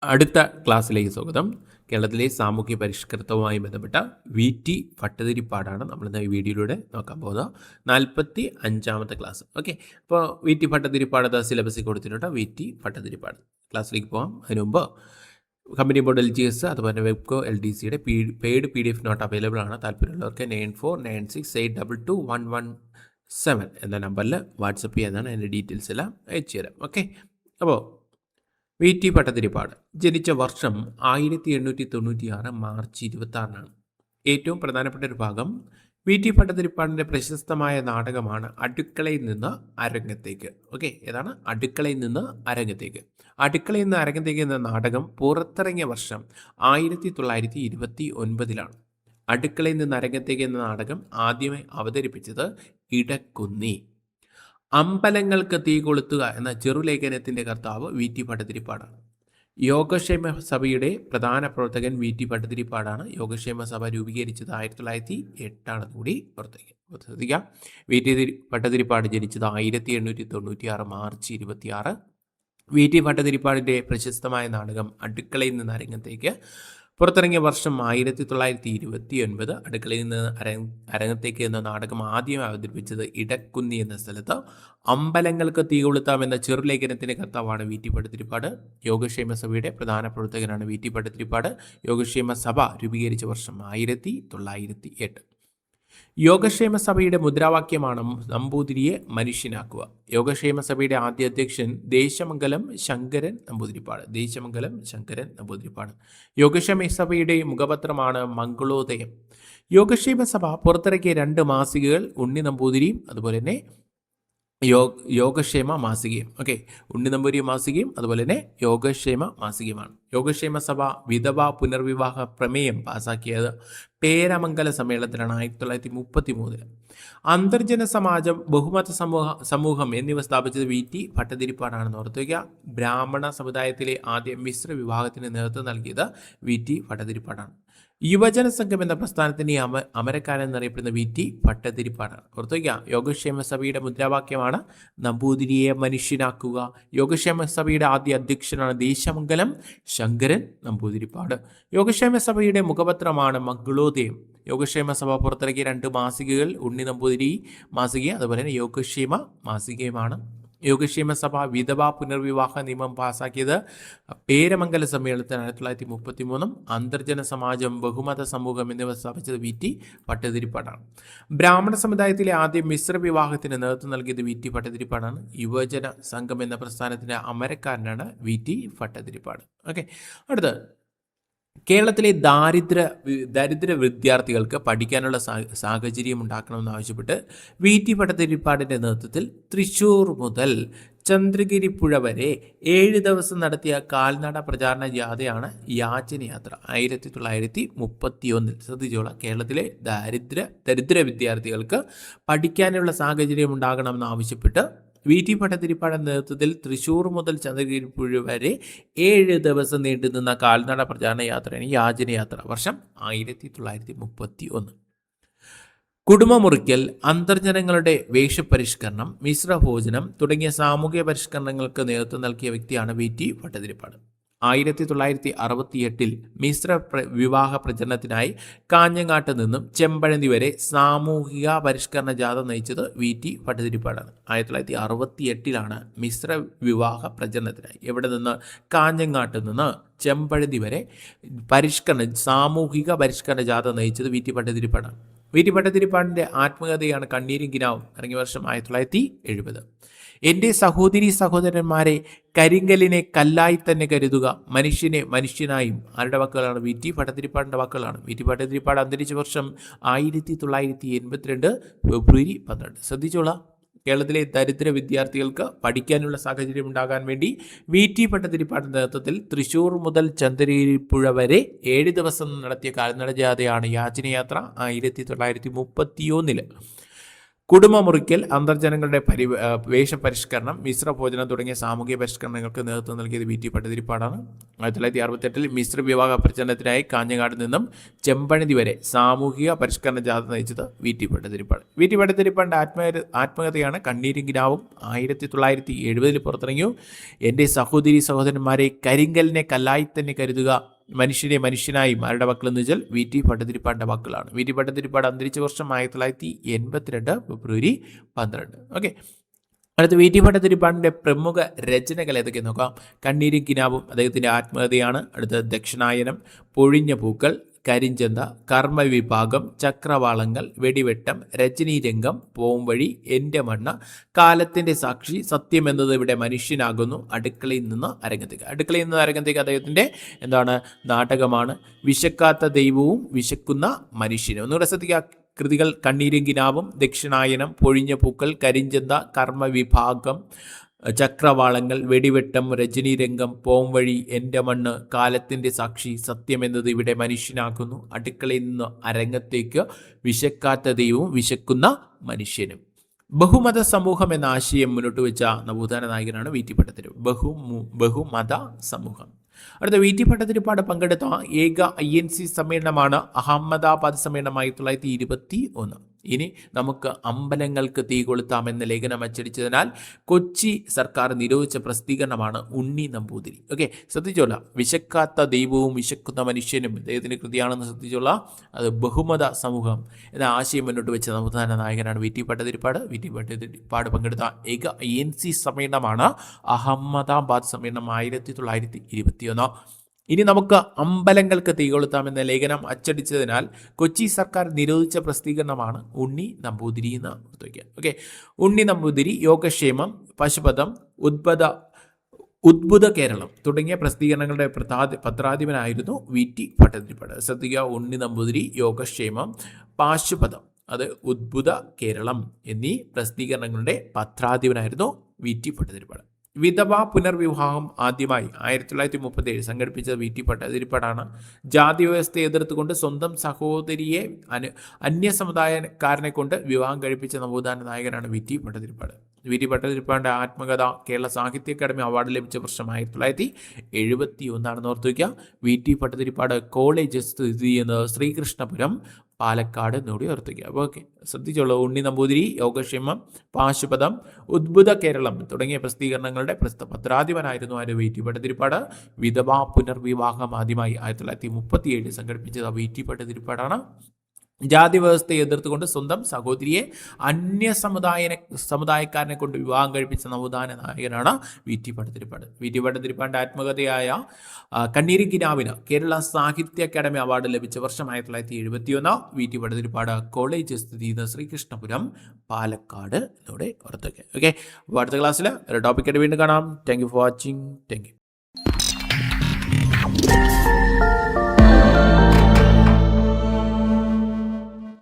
അടുത്ത ക്ലാസ്സിലേക്ക് സ്വാഗതം. കേരളത്തിലെ സാമൂഹ്യ പരിഷ്കൃതവുമായി ബന്ധപ്പെട്ട വി ടി ഭട്ടതിരിപ്പാടാണ് നമ്മളിന്ന് ഈ വീഡിയോയിലൂടെ നോക്കാൻ പോകുന്നത്. 45ാമത്തെ ക്ലാസ്. ഓക്കെ, അപ്പോൾ വി ടി ഭട്ടതിരിപ്പാട് സിലബസിൽ കൊടുത്തിട്ടുണ്ട്. വി ടി ഭട്ടതിരിപ്പാട് ക്ലാസ്സിലേക്ക് പോകാം. അതിന് മുമ്പ് കമ്പനി ബോർഡ് LGS അതുപോലെ വെബ്കോ LDCയുടെ പെയ്ഡ് PDF നോട്ട് അവൈലബിൾ ആണ്. താല്പര്യമുള്ളവർക്ക് 9496822117 എന്ന നമ്പറിൽ വാട്സപ്പ് ചെയ്യാനാണ്. എൻ്റെ ഡീറ്റെയിൽസ് എല്ലാം അയച്ചു തരാം. ഓക്കെ, അപ്പോൾ വി ടി ഭട്ടതിരിപ്പാട് ജനിച്ച വർഷം 1896 മാർച്ച് 26 ഏറ്റവും പ്രധാനപ്പെട്ട ഒരു ഭാഗം വി ടി ഭട്ടതിരിപ്പാടിൻ്റെ പ്രശസ്തമായ നാടകമാണ് അടുക്കളയിൽ നിന്ന് അരങ്ങത്തേക്ക്. ഓക്കെ, ഏതാണ് അടുക്കളയിൽ നിന്ന് അരങ്ങത്തേക്ക്? അടുക്കളയിൽ നിന്ന് അരങ്ങത്തേക്ക് എന്ന നാടകം പുറത്തിറങ്ങിയ വർഷം 1929. അടുക്കളയിൽ നിന്ന് അരങ്ങത്തേക്ക് എന്ന നാടകം ആദ്യമായി അവതരിപ്പിച്ചത് ഇടക്കുന്നി. അമ്പലങ്ങൾക്ക് തീ കൊളുത്തുക എന്ന ചെറുലേഖനത്തിൻ്റെ കർത്താവ് വി ടി ഭട്ടതിരിപ്പാടാണ്. യോഗക്ഷേമ സഭയുടെ പ്രധാന പ്രവർത്തകൻ വി ടി ഭട്ടതിരിപ്പാടാണ്. യോഗക്ഷേമ സഭ രൂപീകരിച്ചത് 1908 കൂടി പുറത്തേക്ക് ശ്രദ്ധിക്കാം. വി ടി ഭട്ടതിരിപ്പാട് ജനിച്ചത് 1896 മാർച്ച് 26. വി ടി ഭട്ടതിരിപ്പാടിൻ്റെ പ്രശസ്തമായ നാടകം അടുക്കളയിൽ നിന്ന് അരങ്ങത്തേക്ക് പുറത്തിറങ്ങിയ വർഷം 1929. അടുക്കളയിൽ നിന്ന് അരങ്ങത്തേക്ക് എന്ന നാടകം ആദ്യം അവതരിപ്പിച്ചത് ഇടക്കുന്നി എന്ന സ്ഥലത്ത്. അമ്പലങ്ങൾക്ക് തീ കൊളുത്താം എന്ന ചെറുലേഖനത്തിൻ്റെ കർത്താവാണ് വി ടി ഭട്ടതിരിപ്പാട്. യോഗക്ഷേമ സഭയുടെ പ്രധാന പ്രവർത്തകനാണ് വി ടി ഭട്ടതിരിപ്പാട്. യോഗക്ഷേമ സഭ രൂപീകരിച്ച വർഷം 1908. യോഗക്ഷേമ സഭയുടെ മുദ്രാവാക്യമാണ് നമ്പൂതിരിയെ മനുഷ്യനാക്കുക. യോഗക്ഷേമ സഭയുടെ ആദ്യ അധ്യക്ഷൻ ദേശമംഗലം ശങ്കരൻ നമ്പൂതിരിപ്പാട്. യോഗക്ഷേമ സഭയുടെ മുഖപത്രമാണ് മംഗളോദയം. യോഗക്ഷേമ സഭ പുറത്തിറക്കിയ 2 മാസികകൾ ഉണ്ണി നമ്പൂതിരിയും അതുപോലെ തന്നെ യോഗക്ഷേമ മാസികയും. ഓക്കെ, ഉണ്ണി നമ്പൂതിരി മാസികയും അതുപോലെ തന്നെ യോഗക്ഷേമ മാസികയുമാണ്. യോഗക്ഷേമ സഭ വിധവ പുനർവിവാഹ പ്രമേയം പാസാക്കിയത് പേരമംഗല സമ്മേളനത്തിലാണ് 1933. അന്തർജന സമാജം, ബഹുമത സമൂഹം എന്നിവ സ്ഥാപിച്ചത് വി ടി ഭട്ടതിരിപ്പാടാണെന്ന് ഓർത്തു വയ്ക്കുക. ബ്രാഹ്മണ സമുദായത്തിലെ ആദ്യ മിശ്ര വിവാഹത്തിന് നേതൃത്വം നൽകിയത് വി ടി ഭട്ടതിരിപ്പാടാണ്. യുവജന സംഘം എന്ന പ്രസ്ഥാനത്തിന് അമരക്കാരൻ എന്നറിയപ്പെടുന്ന വി ടി ഭട്ടതിരിപ്പാടാണ്. ഓർത്തു വയ്ക്കുക, യോഗക്ഷേമ സഭയുടെ മുദ്രാവാക്യമാണ് നമ്പൂതിരിയെ മനുഷ്യനാക്കുക. യോഗക്ഷേമ സഭയുടെ ആദ്യ അധ്യക്ഷനാണ് ദേശമംഗലം ശങ്കരൻ നമ്പൂതിരിപ്പാട്. യോഗക്ഷേമ സഭയുടെ മുഖപത്രമാണ് മംഗളോദയം. യോഗക്ഷേമ സഭ പുറത്തിറക്കിയ 2 മാസികകൾ ഉണ്ണി നമ്പൂതിരി മാസിക അതുപോലെ തന്നെ യോഗക്ഷേമ മാസികയുമാണ്. യോഗക്ഷേമ സഭ വിധവ പുനർവിവാഹ നിയമം പാസാക്കിയത് പേരമംഗല സമ്മേളനത്തിൽ 1933. അന്തർജന സമാജം, ബഹുമത സമൂഹം എന്നിവ സ്ഥാപിച്ചത് വി ടി ഭട്ടതിരിപ്പാടാണ്. ബ്രാഹ്മണ സമുദായത്തിലെ ആദ്യ മിശ്ര വിവാഹത്തിന് നേതൃത്വം നൽകിയത് വി ടി ഭട്ടതിരിപ്പാടാണ്. യുവജന സംഘം എന്ന പ്രസ്ഥാനത്തിൻ്റെ അമരക്കാരനാണ് വി ടി ഭട്ടതിരിപ്പാട്. ഓക്കെ, അടുത്ത് കേരളത്തിലെ ദരിദ്ര വിദ്യാർത്ഥികൾക്ക് പഠിക്കാനുള്ള സാഹചര്യം ഉണ്ടാക്കണമെന്നാവശ്യപ്പെട്ട് വി ടി ഭട്ടതിരിപ്പാടിൻ്റെ നേതൃത്വത്തിൽ തൃശ്ശൂർ മുതൽ ചന്ദ്രഗിരിപ്പുഴ വരെ 7 ദിവസം നടത്തിയ കാൽനട പ്രചാരണ ജാഥയാണ് യാചനയാത്ര 1931. ശ്രദ്ധിച്ചോളാം, കേരളത്തിലെ ദരിദ്ര വിദ്യാർത്ഥികൾക്ക് പഠിക്കാനുള്ള സാഹചര്യം ഉണ്ടാകണമെന്നാവശ്യപ്പെട്ട് വി ടി ഭട്ടതിരിപ്പാടിന്റെ നേതൃത്വത്തിൽ തൃശ്ശൂർ മുതൽ ചന്ദ്രഗിരിപ്പുഴ വരെ 7 ദിവസം നീണ്ടുനിന്ന കാൽനട പ്രചാരണ യാത്രയാണ് യാചനയാത്ര. വർഷം 1931. കുടുംബമുറിക്കൽ, അന്തർജനങ്ങളുടെ വേഷപരിഷ്കരണം, മിശ്രഭോജനം തുടങ്ങിയ സാമൂഹിക പരിഷ്കരണങ്ങൾക്ക് നേതൃത്വം നൽകിയ വ്യക്തിയാണ് വി ടി ഭട്ടതിരിപ്പാട്. 1968 മിശ്ര വിവാഹ പ്രചരണത്തിനായി കാഞ്ഞങ്ങാട്ട് നിന്നും ചെമ്പഴന്തി വരെ സാമൂഹിക പരിഷ്കരണ ജാഥ നയിച്ചത് വി ടി ഭട്ടതിരിപ്പാടാണ്. 1968 മിശ്ര വിവാഹ പ്രചരണത്തിനായി എവിടെ നിന്ന്? കാഞ്ഞങ്ങാട്ട് നിന്ന് ചെമ്പഴന്തി വരെ സാമൂഹിക പരിഷ്കരണ ജാഥ നയിച്ചത് വി ടി ഭട്ടതിരിപ്പാടാണ്. വി ടി ഭട്ടതിരിപ്പാടിൻ്റെ ആത്മകഥയാണ് കണ്ണീരും കിനാവും, ഇറങ്ങിയ വർഷം 1970. എൻ്റെ സഹോദരീ സഹോദരന്മാരെ, കരിങ്കല്ലിനെ കല്ലായി തന്നെ കരുതുക, മനുഷ്യനെ മനുഷ്യനായും. ആരുടെ വാക്കുകളാണ്? വി ടി ഭട്ടതിരിപ്പാടിൻ്റെ വാക്കുകളാണ്. വി ടി ഭട്ടതിരിപ്പാട് അന്തരിച്ച വർഷം 1982 ഫെബ്രുവരി 12. ശ്രദ്ധിച്ചോളാം, കേരളത്തിലെ ദരിദ്ര വിദ്യാർത്ഥികൾക്ക് പഠിക്കാനുള്ള സാഹചര്യം ഉണ്ടാകാൻ വേണ്ടി വി ടി ഭട്ടതിരിപ്പാടിൻ്റെ നേതൃത്വത്തിൽ തൃശ്ശൂർ മുതൽ ചന്ദ്രഗിരിപ്പുഴ വരെ 7 ദിവസം നടത്തിയ കാൽനട ജാഥയാണ് യാചനയാത്ര 1931. കുടുംബമുറിക്കൽ, അന്തർജനങ്ങളുടെ വേഷപരിഷ്കരണം, മിശ്ര ഭോജനം തുടങ്ങിയ സാമൂഹിക പരിഷ്കരണങ്ങൾക്ക് നേതൃത്വം നൽകിയത് വി ടി ഭട്ടതിരിപ്പാടാണ്. 1968 മിശ്ര വിവാഹ പ്രചരണത്തിനായി കാഞ്ഞങ്ങാട് നിന്നും ചെമ്പഴന്തി വരെ സാമൂഹിക പരിഷ്കരണ ജാഥ നയിച്ചത് V T Bhattathiripad. V T ഭട്ടതിരിപ്പാടിൻ്റെ ആത്മകഥയാണ് കണ്ണീരും കിനാവും. 1970 പുറത്തിറങ്ങിയോ. എൻ്റെ സഹോദരി സഹോദരന്മാരെ, കരിങ്കലിനെ കല്ലായി തന്നെ കരുതുക, മനുഷ്യനെ മനുഷ്യനായി ആരുടെ വാക്കുകളെന്ന് വെച്ചാൽ വി ടി ഭട്ടതിരിപ്പാടിൻ്റെ വാക്കുകളാണ്. വി ടി ഭട്ടതിരിപ്പാട് അന്തരിച്ച വർഷം 1982 ഫെബ്രുവരി 12. ഓക്കെ, അടുത്ത വി ടി ഭട്ടതിരിപ്പാടിൻ്റെ പ്രമുഖ രചനകൾ ഏതൊക്കെ നോക്കാം. കണ്ണീരും കിനാവും അദ്ദേഹത്തിൻ്റെ ആത്മകഥയാണ്. അടുത്ത ദക്ഷിണായനം, പൊഴിഞ്ഞ പൂക്കൾ, കരിഞ്ചന്ത, കർമ്മവിഭാഗം, ചക്രവാളങ്ങൾ, വെടിവെട്ടം, രജനീരംഗം, പോംവഴി, എൻ്റെ മണ്ണ്, കാലത്തിൻ്റെ സാക്ഷി, സത്യം എന്നത് ഇവിടെ മനുഷ്യനാകുന്നു, അടുക്കളയിൽ നിന്ന് അരങ്ങത്തേക്ക്. അടുക്കളയിൽ നിന്ന് അരങ്ങത്തേക്ക് അദ്ദേഹത്തിൻ്റെ എന്താണ് നാടകമാണ്. വിശക്കാത്ത ദൈവവും വിശക്കുന്ന മനുഷ്യനും. ഒന്നുകൂടെ ശ്രദ്ധിക്കുക. കൃതികൾ കണ്ണീരും കിനാവും, ദക്ഷിണായനം, പൊഴിഞ്ഞ പൂക്കൾ, കരിഞ്ചന്ത, കർമ്മവിഭാഗം, ചക്രവാളങ്ങൾ, വെടിവെട്ടം, രജനീരംഗം, പോംവഴി, എൻ്റെ മണ്ണ്, കാലത്തിൻ്റെ സാക്ഷി, സത്യമെന്നത് ഇവിടെ മനുഷ്യനാക്കുന്നു, അടുക്കളയിൽ നിന്ന് അരങ്ങത്തേക്ക്, വിശക്കാത്ത ദൈവവും വിശക്കുന്ന മനുഷ്യനും. ബഹുമത സമൂഹം എന്ന ആശയം മുന്നോട്ട് വെച്ച നവോത്ഥാന നായകനാണ് വി ടി ഭട്ടതിരിപ്പാട്. ബഹുമത സമൂഹം. അടുത്ത വി ടി ഭട്ടതിരിപ്പാട് പങ്കെടുത്ത ഏക INC സമ്മേളനമാണ് അഹമ്മദാബാദ് സമ്മേളനം 1921. ഇനി നമുക്ക് അമ്പലങ്ങൾക്ക് തീ കൊളുത്താമെന്ന ലേഖനം അച്ചടിച്ചതിനാൽ കൊച്ചി സർക്കാർ നിരോധിച്ച പ്രസിദ്ധീകരണമാണ് ഉണ്ണി നമ്പൂതിരി. ഓക്കെ, ശ്രദ്ധിച്ചോള. വിശക്കാത്ത ദൈവവും വിശക്കുന്ന മനുഷ്യനും അദ്ദേഹത്തിൻ്റെ കൃതിയാണെന്ന് ശ്രദ്ധിച്ചോള. അത് ബഹുമത സമൂഹം എന്ന ആശയം മുന്നോട്ട് വെച്ച നവോത്ഥാന നായകനാണ് V T Bhattathiripad. V T Bhattathiripad പങ്കെടുത്ത ഏക INC സമ്മേളനമാണ് അഹമ്മദാബാദ് സമ്മേളനം 1921. ഇനി നമുക്ക് അമ്പലങ്ങൾക്ക് തീ കൊളുത്താമെന്ന ലേഖനം അച്ചടിച്ചതിനാൽ കൊച്ചി സർക്കാർ നിരോധിച്ച പ്രസിദ്ധീകരണമാണ് ഉണ്ണി നമ്പൂതിരി എന്ന് ഓർത്ത് വയ്ക്കുക. ഓക്കെ, ഉണ്ണി നമ്പൂതിരി, യോഗക്ഷേമം, പശുപഥം, ഉദ്ഭുത കേരളം തുടങ്ങിയ പ്രസിദ്ധീകരണങ്ങളുടെ പത്രാധിപനായിരുന്നു വി ടി ഭട്ടതിരിപ്പാട്. ശ്രദ്ധിക്കുക. ഉണ്ണി നമ്പൂതിരി, യോഗക്ഷേമം, പാശുപഥം, അത് ഉദ്ഭുത കേരളം എന്നീ പ്രസിദ്ധീകരണങ്ങളുടെ പത്രാധിപനായിരുന്നു വി ടി ഭട്ടതിരിപ്പാട്. വിധവ പുനർവിവാഹം ആദ്യമായി 1937 സംഘടിപ്പിച്ചത് വി ടി ഭട്ടതിരിപ്പാടാണ്. ജാതി വ്യവസ്ഥയെ എതിർത്തുകൊണ്ട് സ്വന്തം സഹോദരിയെ അന്യസമുദായക്കാരനെ കൊണ്ട് വിവാഹം കഴിപ്പിച്ച നവോത്ഥാന നായകനാണ് V T Bhattathiripad. V T ഭട്ടതിരിപ്പാടിൻ്റെ ആത്മകഥ കേരള സാഹിത്യ അക്കാദമി അവാർഡ് ലഭിച്ച വർഷം 1971 ഓർത്തു വയ്ക്കുക. വി ടി ഭട്ടതിരിപ്പാട് കോളേജ് സ്ഥിതി ചെയ്യുന്നത് ശ്രീകൃഷ്ണപുരം, പാലക്കാട് എന്നൂടി ഓർത്തു വയ്ക്കുക. അപ്പോൾ ഓക്കെ, ശ്രദ്ധിച്ചോളൂ. ഉണ്ണി നമ്പൂതിരി, യോഗക്ഷേമം, പാശുപഥം, ഉദ്ഭുത കേരളം തുടങ്ങിയ പ്രസിദ്ധീകരണങ്ങളുടെ പത്രാധിപനായിരുന്നു ആര്? V T Bhattathiripad. വിധവ പുനർവിവാഹം ആദ്യമായി 1937 സംഘടിപ്പിച്ചത് വി ടി ഭട്ടതിരിപ്പാടാണ്. ജാതി വ്യവസ്ഥയെ എതിർത്തുകൊണ്ട് സ്വന്തം സഹോദരിയെ സമുദായക്കാരനെ കൊണ്ട് വിവാഹം കഴിപ്പിച്ച നവോത്ഥാന നായകനാണ് V T Bhattathiripad. V T ഭട്ടതിരിപ്പാടിൻ്റെ ആത്മകഥയായ കണ്ണീരും കിനാവിന് കേരള സാഹിത്യ അക്കാദമി അവാർഡ് ലഭിച്ച വർഷം 1971. വി ടി ഭട്ടതിരിപ്പാട് കോളേജ് സ്ഥിതി ചെയ്യുന്ന ശ്രീകൃഷ്ണപുരം, പാലക്കാട് എന്നൂടെ ഓർത്തുവയ്ക്കുക. ഓക്കെ, അപ്പോൾ അടുത്ത ക്ലാസ്സിൽ ഒരു ടോപ്പിക്കായിട്ട് വീണ്ടും കാണാം. Thank you for watching. Thank you.